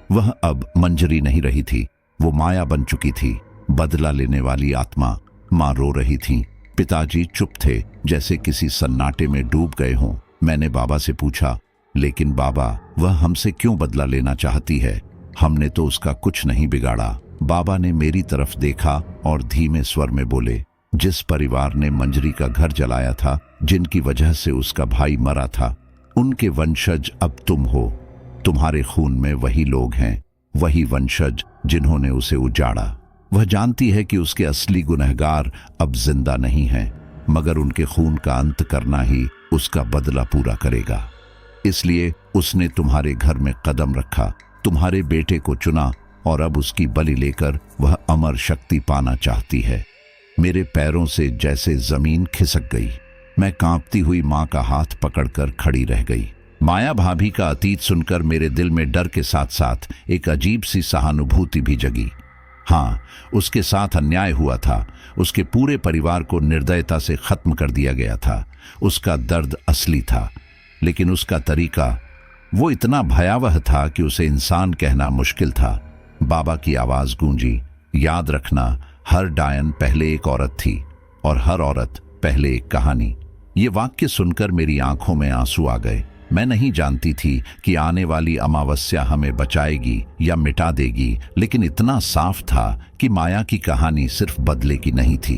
वह अब मंजरी नहीं रही थी, वो माया बन चुकी थी, बदला लेने वाली आत्मा। मां रो रही थी, पिताजी चुप थे, जैसे किसी सन्नाटे में डूब गए हों। मैंने बाबा से पूछा, लेकिन बाबा, वह हमसे क्यों बदला लेना चाहती है? हमने तो उसका कुछ नहीं बिगाड़ा। बाबा ने मेरी तरफ देखा और धीमे स्वर में बोले, जिस परिवार ने मंजरी का घर जलाया था, जिनकी वजह से उसका भाई मरा था, उनके वंशज अब तुम हो। तुम्हारे खून में वही लोग हैं, वही वंशज जिन्होंने उसे उजाड़ा। वह जानती है कि उसके असली गुनहगार अब जिंदा नहीं हैं, मगर उनके खून का अंत करना ही उसका बदला पूरा करेगा। इसलिए उसने तुम्हारे घर में कदम रखा, तुम्हारे बेटे को चुना, और अब उसकी बलि लेकर वह अमर शक्ति पाना चाहती है। मेरे पैरों से जैसे जमीन खिसक गई। मैं कांपती हुई मां का हाथ पकड़कर खड़ी रह गई। माया भाभी का अतीत सुनकर मेरे दिल में डर के साथ साथ एक अजीब सी सहानुभूति भी जगी। हाँ, उसके साथ अन्याय हुआ था। उसके पूरे परिवार को निर्दयता से खत्म कर दिया गया था। उसका दर्द असली था, लेकिन उसका तरीका वो इतना भयावह था कि उसे इंसान कहना मुश्किल था। बाबा की आवाज गूंजी, याद रखना, हर डायन पहले एक औरत थी और हर औरत पहले एक कहानी। ये वाक्य सुनकर मेरी आंखों में आंसू आ गए। मैं नहीं जानती थी कि आने वाली अमावस्या हमें बचाएगी या मिटा देगी, लेकिन इतना साफ था कि माया की कहानी सिर्फ बदले की नहीं थी।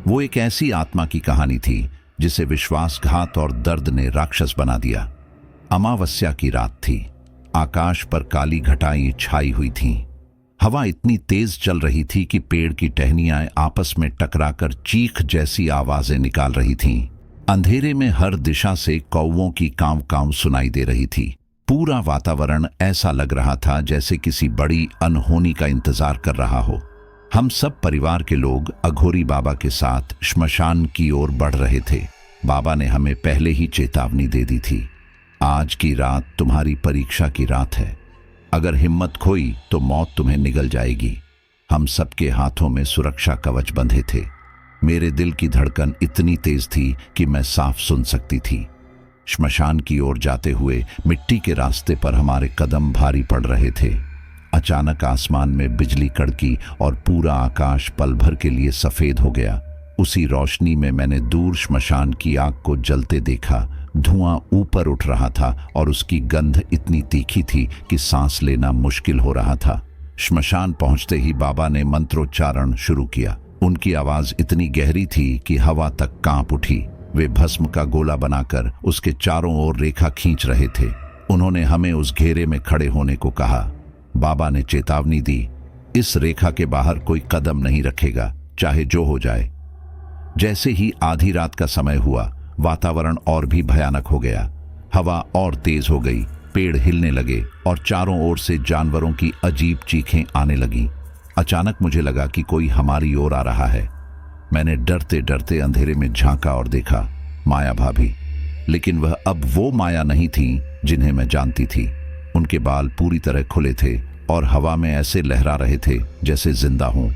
वो एक ऐसी आत्मा की कहानी थी जिसे विश्वासघात और दर्द ने राक्षस बना दिया। अमावस्या की रात थी। आकाश पर काली घटाएं छाई हुई थीं। हवा इतनी तेज चल रही थी कि पेड़ की टहनियां आपस में टकराकर चीख जैसी आवाजें निकाल रही थीं। अंधेरे में हर दिशा से कौवों की कांव कांव सुनाई दे रही थी। पूरा वातावरण ऐसा लग रहा था जैसे किसी बड़ी अनहोनी का इंतजार कर रहा हो। हम सब परिवार के लोग अघोरी बाबा के साथ श्मशान की ओर बढ़ रहे थे। बाबा ने हमें पहले ही चेतावनी दे दी थी, आज की रात तुम्हारी परीक्षा की रात है। अगर हिम्मत खोई तो मौत तुम्हें निगल जाएगी। हम सबके हाथों में सुरक्षा कवच बंधे थे। मेरे दिल की धड़कन इतनी तेज थी कि मैं साफ सुन सकती थी। श्मशान की ओर जाते हुए मिट्टी के रास्ते पर हमारे कदम भारी पड़ रहे थे। अचानक आसमान में बिजली कड़की और पूरा आकाश पल भर के लिए सफेद हो गया। उसी रोशनी में मैंने दूर श्मशान की आग को जलते देखा। धुआं ऊपर उठ रहा था और उसकी गंध इतनी तीखी थी कि सांस लेना मुश्किल हो रहा था। श्मशान पहुंचते ही बाबा ने मंत्रोच्चारण शुरू किया। उनकी आवाज इतनी गहरी थी कि हवा तक कांप उठी। वे भस्म का गोला बनाकर उसके चारों ओर रेखा खींच रहे थे। उन्होंने हमें उस घेरे में खड़े होने को कहा। बाबा ने चेतावनी दी, इस रेखा के बाहर कोई कदम नहीं रखेगा, चाहे जो हो जाए। जैसे ही आधी रात का समय हुआ, वातावरण और भी भयानक हो गया। हवा और तेज हो गई, पेड़ हिलने लगे और चारों ओर से जानवरों की अजीब चीखें आने लगीं। अचानक मुझे लगा कि कोई हमारी ओर आ रहा है। मैंने डरते डरते अंधेरे में झांका और देखा। माया भाभी। लेकिन वह अब वो माया नहीं थी जिन्हें मैं जानती थी। उनके बाल पूरी तरह खुले थे और हवा में ऐसे लहरा रहे थे जैसे जिंदा हों।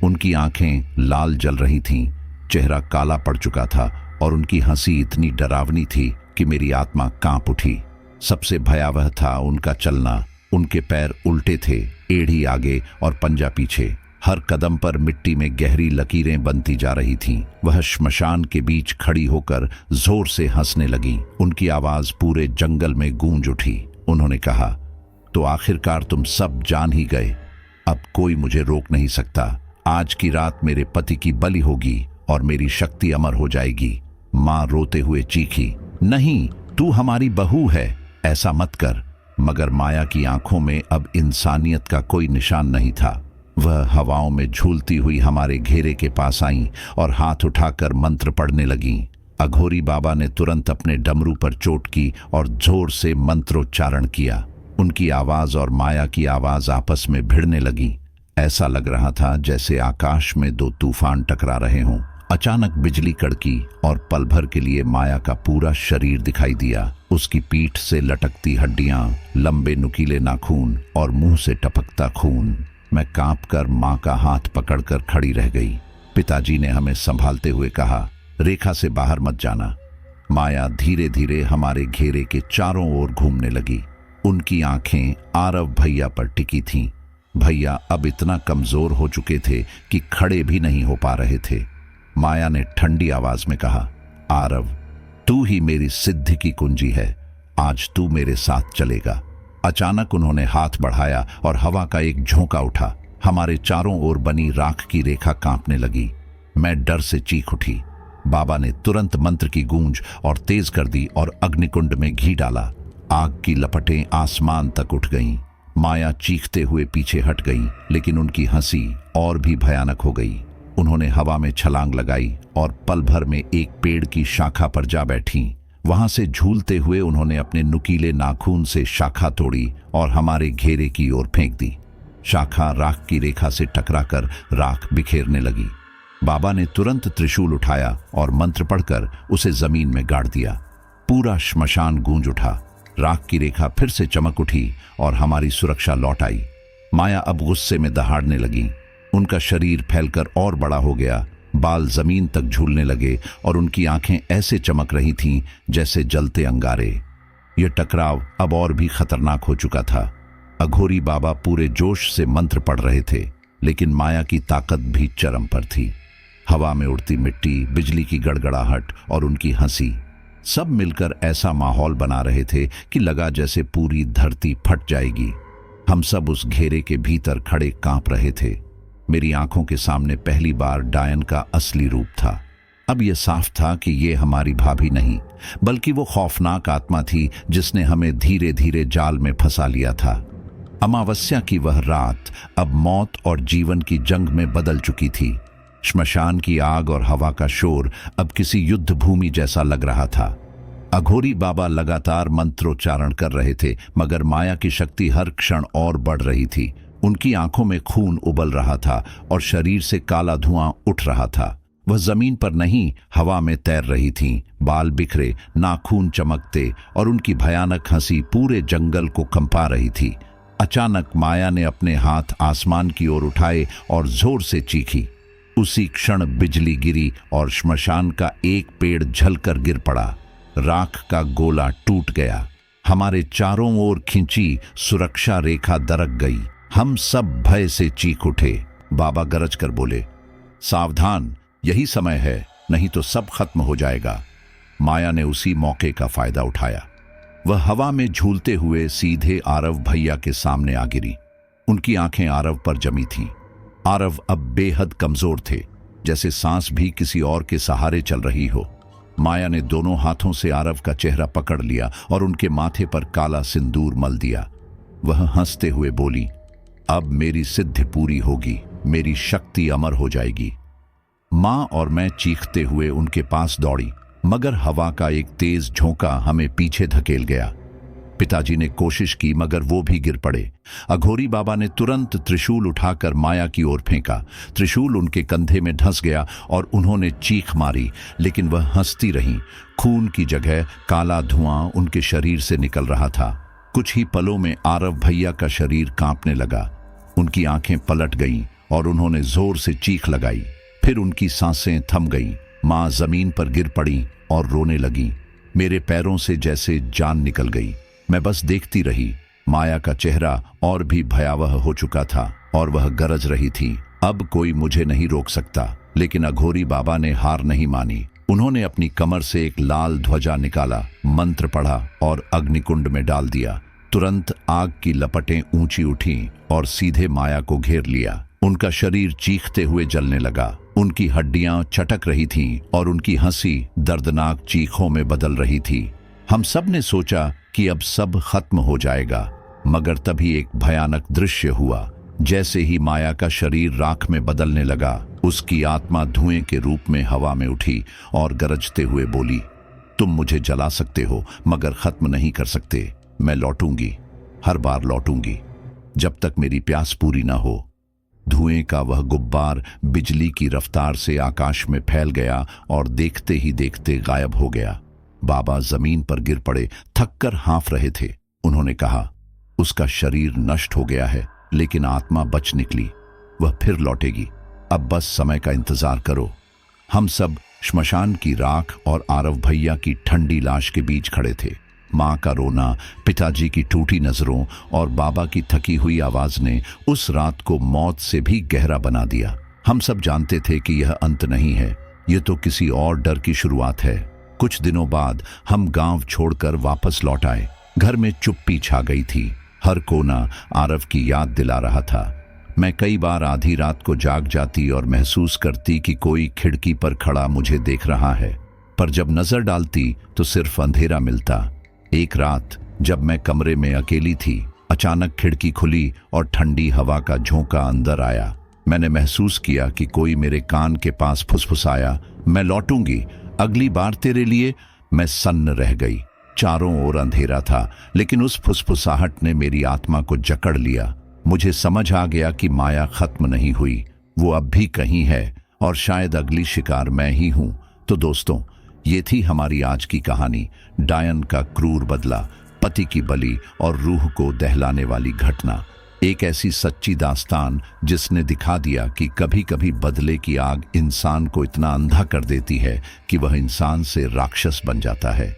उनकी आंखें लाल जल रही थीं, चेहरा काला पड़ चुका था और उनकी हंसी इतनी डरावनी थी कि मेरी आत्मा कांप उठी। सबसे भयावह था उनका चलना। उनके पैर उल्टे थे, एड़ी आगे और पंजा पीछे। हर कदम पर मिट्टी में गहरी लकीरें बनती जा रही थीं। वह श्मशान के बीच खड़ी होकर जोर से हंसने लगी। उनकी आवाज पूरे जंगल में गूंज उठी। उन्होंने कहा, तो आखिरकार तुम सब जान ही गए। अब कोई मुझे रोक नहीं सकता। आज की रात मेरे पति की बलि होगी और मेरी शक्ति अमर हो जाएगी। मां रोते हुए चीखी, नहीं, तू हमारी बहू है, ऐसा मत कर। मगर माया की आंखों में अब इंसानियत का कोई निशान नहीं था। वह हवाओं में झूलती हुई हमारे घेरे के पास आई और हाथ उठाकर मंत्र पढ़ने लगी। अघोरी बाबा ने तुरंत अपने डमरू पर चोट की और जोर से मंत्रोच्चारण किया। उनकी आवाज और माया की आवाज आपस में भिड़ने लगी। ऐसा लग रहा था जैसे आकाश में दो तूफान टकरा रहे हों। अचानक बिजली कड़की और पल भर के लिए माया का पूरा शरीर दिखाई दिया। उसकी पीठ से लटकती हड्डियां, लंबे नुकीले नाखून और मुंह से टपकता खून। मैं कांपकर मां का हाथ पकड़कर खड़ी रह गई। पिताजी ने हमें संभालते हुए कहा, रेखा से बाहर मत जाना। माया धीरे धीरे हमारे घेरे के चारों ओर घूमने लगी। उनकी आंखें आरव भैया पर टिकी थीं। भैया अब इतना कमजोर हो चुके थे कि खड़े भी नहीं हो पा रहे थे। माया ने ठंडी आवाज में कहा, आरव, तू ही मेरी सिद्धि की कुंजी है। आज तू मेरे साथ चलेगा। अचानक उन्होंने हाथ बढ़ाया और हवा का एक झोंका उठा। हमारे चारों ओर बनी राख की रेखा कांपने लगी। मैं डर से चीख उठी। बाबा ने तुरंत मंत्र की गूंज और तेज कर दी और अग्निकुंड में घी डाला। आग की लपटें आसमान तक उठ गईं। माया चीखते हुए पीछे हट गई, लेकिन उनकी हंसी और भी भयानक हो गई। उन्होंने हवा में छलांग लगाई और पल भर में एक पेड़ की शाखा पर जा बैठी। वहां से झूलते हुए उन्होंने अपने नुकीले नाखून से शाखा तोड़ी और हमारे घेरे की ओर फेंक दी। शाखा राख की रेखा से टकराकर राख बिखेरने लगी। बाबा ने तुरंत त्रिशूल उठाया और मंत्र पढ़कर उसे जमीन में गाड़ दिया। पूरा श्मशान गूंज उठा। राख की रेखा फिर से चमक उठी और हमारी सुरक्षा लौट आई। माया अब गुस्से में दहाड़ने लगी। उनका शरीर फैलकर और बड़ा हो गया। बाल जमीन तक झूलने लगे और उनकी आंखें ऐसे चमक रही थीं जैसे जलते अंगारे। यह टकराव अब और भी खतरनाक हो चुका था। अघोरी बाबा पूरे जोश से मंत्र पढ़ रहे थे, लेकिन माया की ताकत भी चरम पर थी। हवा में उड़ती मिट्टी, बिजली की गड़गड़ाहट और उनकी हंसी, सब मिलकर ऐसा माहौल बना रहे थे कि लगा जैसे पूरी धरती फट जाएगी। हम सब उस घेरे के भीतर खड़े कांप रहे थे। मेरी आंखों के सामने पहली बार डायन का असली रूप था। अब यह साफ था कि ये हमारी भाभी नहीं, बल्कि वो खौफनाक आत्मा थी जिसने हमें धीरे धीरे जाल में फंसा लिया था। अमावस्या की वह रात अब मौत और जीवन की जंग में बदल चुकी थी। श्मशान की आग और हवा का शोर अब किसी युद्ध भूमि जैसा लग रहा था। अघोरी बाबा लगातार मंत्रोच्चारण कर रहे थे, मगर माया की शक्ति हर क्षण और बढ़ रही थी। उनकी आंखों में खून उबल रहा था और शरीर से काला धुआं उठ रहा था। वह जमीन पर नहीं, हवा में तैर रही थीं। बाल बिखरे, नाखून चमकते और उनकी भयानक हंसी पूरे जंगल को कंपा रही थी। अचानक माया ने अपने हाथ आसमान की ओर उठाए और जोर से चीखी। उसी क्षण बिजली गिरी और श्मशान का एक पेड़ झलकर गिर पड़ा। राख का गोला टूट गया। हमारे चारों ओर खिंची सुरक्षा रेखा दरक गई। हम सब भय से चीख उठे। बाबा गरज कर बोले, सावधान, यही समय है, नहीं तो सब खत्म हो जाएगा। माया ने उसी मौके का फायदा उठाया। वह हवा में झूलते हुए सीधे आरव भैया के सामने आ गिरी। उनकी आंखें आरव पर जमी थीं। आरव अब बेहद कमजोर थे, जैसे सांस भी किसी और के सहारे चल रही हो। माया ने दोनों हाथों से आरव का चेहरा पकड़ लिया और उनके माथे पर काला सिंदूर मल दिया। वह हंसते हुए बोली, अब मेरी सिद्धि पूरी होगी, मेरी शक्ति अमर हो जाएगी। मां और मैं चीखते हुए उनके पास दौड़ी, मगर हवा का एक तेज झोंका हमें पीछे धकेल गया। पिताजी ने कोशिश की मगर वो भी गिर पड़े। अघोरी बाबा ने तुरंत त्रिशूल उठाकर माया की ओर फेंका। त्रिशूल उनके कंधे में धंस गया और उन्होंने चीख मारी, लेकिन वह हंसती रहीं। खून की जगह काला धुआं उनके शरीर से निकल रहा था। कुछ ही पलों में आरव भैया का शरीर कांपने लगा। उनकी आंखें पलट गईं और उन्होंने जोर से चीख लगाई। फिर उनकी सांसें थम गईं। मां जमीन पर गिर पड़ी और रोने लगी। मेरे पैरों से जैसे जान निकल गई। मैं बस देखती रही। माया का चेहरा और भी भयावह हो चुका था और वह गरज रही थी, अब कोई मुझे नहीं रोक सकता। लेकिन अघोरी बाबा ने हार नहीं मानी। उन्होंने अपनी कमर से एक लाल ध्वजा निकाला, मंत्र पढ़ा और अग्निकुंड में डाल दिया। तुरंत आग की लपटें ऊंची उठीं और सीधे माया को घेर लिया। उनका शरीर चीखते हुए जलने लगा। उनकी हड्डियां चटक रही थीं और उनकी हंसी दर्दनाक चीखों में बदल रही थी। हम सब ने सोचा कि अब सब खत्म हो जाएगा, मगर तभी एक भयानक दृश्य हुआ। जैसे ही माया का शरीर राख में बदलने लगा, उसकी आत्मा धुएं के रूप में हवा में उठी और गरजते हुए बोली, तुम मुझे जला सकते हो मगर खत्म नहीं कर सकते। मैं लौटूंगी, हर बार लौटूंगी, जब तक मेरी प्यास पूरी ना हो। धुएं का वह गुब्बार बिजली की रफ्तार से आकाश में फैल गया और देखते ही देखते गायब हो गया। बाबा जमीन पर गिर पड़े, थककर हाँफ रहे थे। उन्होंने कहा, उसका शरीर नष्ट हो गया है लेकिन आत्मा बच निकली। वह फिर लौटेगी, अब बस समय का इंतजार करो। हम सब श्मशान की राख और आरव भैया की ठंडी लाश के बीच खड़े थे। मां का रोना, पिताजी की टूटी नजरों और बाबा की थकी हुई आवाज ने उस रात को मौत से भी गहरा बना दिया। हम सब जानते थे कि यह अंत नहीं है, यह तो किसी और डर की शुरुआत है। कुछ दिनों बाद हम गांव छोड़कर वापस लौट आए। घर में चुप्पी छा गई थी। हर कोना आरव की याद दिला रहा था। मैं कई बार आधी रात को जाग जाती और महसूस करती कि कोई खिड़की पर खड़ा मुझे देख रहा है, पर जब नजर डालती तो सिर्फ अंधेरा मिलता। एक रात जब मैं कमरे में अकेली थी, अचानक खिड़की खुली और ठंडी हवा का झोंका अंदर आया। मैंने महसूस किया कि कोई मेरे कान के पास फुसफुसाया, मैं लौटूंगी, अगली बार तेरे लिए। मैं सन्न रह गई। चारों ओर अंधेरा था, लेकिन उस फुसफुसाहट ने मेरी आत्मा को जकड़ लिया। मुझे समझ आ गया कि माया खत्म नहीं हुई, वो अब भी कहीं है और शायद अगली शिकार मैं ही हूं। तो दोस्तों, ये थी हमारी आज की कहानी, डायन का क्रूर बदला, पति की बलि और रूह को दहलाने वाली घटना। एक ऐसी सच्ची दास्तान जिसने दिखा दिया कि कभी कभी बदले की आग इंसान को इतना अंधा कर देती है कि वह इंसान से राक्षस बन जाता है।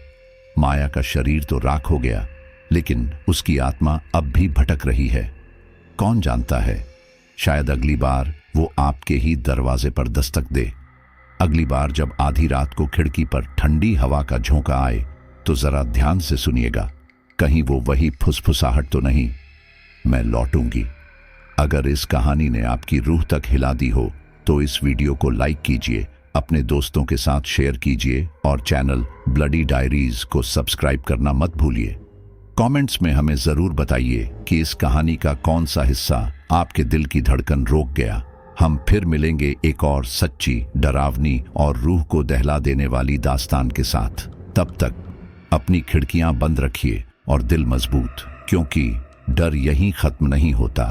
माया का शरीर तो राख हो गया, लेकिन उसकी आत्मा अब भी भटक रही है। कौन जानता है, शायद अगली बार वो आपके ही दरवाजे पर दस्तक दे। अगली बार जब आधी रात को खिड़की पर ठंडी हवा का झोंका आए तो जरा ध्यान से सुनिएगा, कहीं वो वही फुसफुसाहट तो नहीं। मैं लौटूंगी। अगर इस कहानी ने आपकी रूह तक हिला दी हो तो इस वीडियो को लाइक कीजिए, अपने दोस्तों के साथ शेयर कीजिए और चैनल ब्लडी डायरीज को सब्सक्राइब करना मत भूलिए। कमेंट्स में हमें जरूर बताइए कि इस कहानी का कौन सा हिस्सा आपके दिल की धड़कन रोक गया। हम फिर मिलेंगे एक और सच्ची, डरावनी और रूह को दहला देने वाली दास्तान के साथ। तब तक अपनी खिड़कियां बंद रखिए और दिल मजबूत, क्योंकि डर यहीं खत्म नहीं होता।